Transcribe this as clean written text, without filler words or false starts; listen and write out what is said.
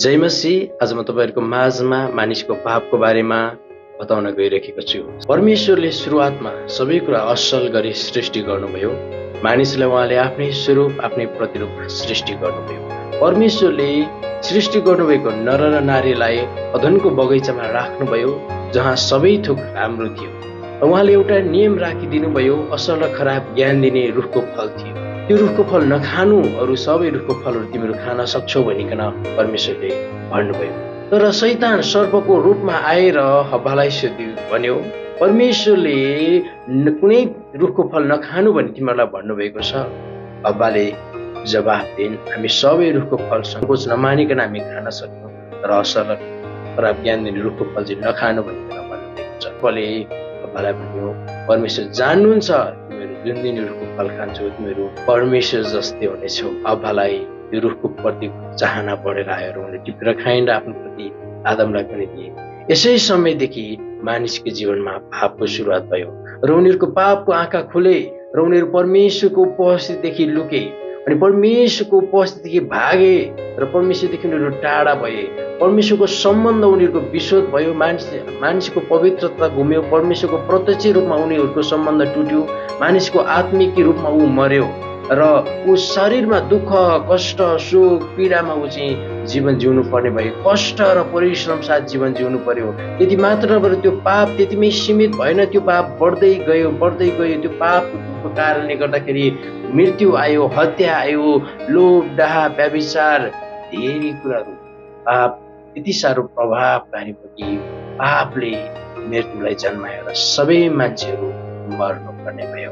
जय मसीह। आज म तपाईहरुको माझमा मानिसको पापको बारेमा बताउन गइरहेको छु। परमेश्वरले सुरुवातमा सबै कुरा असल गरी सृष्टि गर्नुभयो। मानिसलाई उहाँले आफ्नै स्वरूप आफ्नै प्रतिरूपमा सृष्टि गर्नुभयो। परमेश्वरले सृष्टि गर्नुभएको नर र नारीलाई अदनको बगैँचामा राख्नुभयो, जहाँ सबै थोक राम्रो थियो। उहाँले एउटा नियम राखिदिनुभयो, असल र खराब ज्ञान दिने रुखको फल थियो। त्यो रुखको फल नखानु, अरू सबै रुखको फलहरू तिमीहरू खान सक्छौ भनिकन परमेश्वरले भन्नुभयो। तर शैतान सर्पको रूपमा आएर हव्वालाई भन्यो, परमेश्वरले कुनै रुखको फल नखानु भनी तिमीहरूलाई भन्नुभएको छ। हव्वाले जवाफ दिइन्, हामी सबै रुखको फल सङ्कोच नमानिकन हामी खान सक्छौँ, तर असल र खराब ज्ञान दिने रुखको फल चाहिँ नखानु भनिकन भन्नुभएको छ। हव्वालाई भन्यो, परमेश्वर जान्नुहुन्छ तिमीहरू जुन दिन रुखको फल खान्छौ तिमीहरू परमेश्वर जस्तै हुनेछौ। हव्वालाई यो रुखको प्रति चाहना बढेर आयो र उनले टिपेर खाइन् र आफ्नो प्रति आदमलाई पनि दिए। यसै समयदेखि मानिसको जीवनमा पापको सुरुवात भयो र उनीहरूको पापको आँखा खुले र उनीहरू परमेश्वरको उपस्थितिदेखि लुके अनि परमेश्वरको उपस्थितिदेखि भागे र परमेश्वरदेखि उनीहरू टाढा भए। परमेश्वरको सम्बन्ध उनीहरूको विशोध भयो, मानिसको पवित्रता घुम्यो, परमेश्वरको प्रत्यक्ष रूपमा उनीहरूको सम्बन्ध टुट्यो, मानिसको आत्मिक रूपमा ऊ मर्यो र ऊ शरीरमा दुःख कष्ट शोक पीडामा ऊ चाहिँ जीवन जिउनु पर्ने भयो। कष्ट र परिश्रम साथ जीवन जिउनु पर्यो। त्यति मात्र नभएर त्यो पाप त्यतिमै सीमित भएन, त्यो पाप बढ्दै गयो। त्यो पापको कारणले गर्दाखेरि मृत्यु आयो, हत्या आयो, लोभ डाहा व्यभिचार धेरै कुराहरू। पाप यति साह्रो प्रभावकारी भयो कि पापले मृत्युलाई जन्माएर सबै मान्छेहरू मर्नु पर्ने भयो।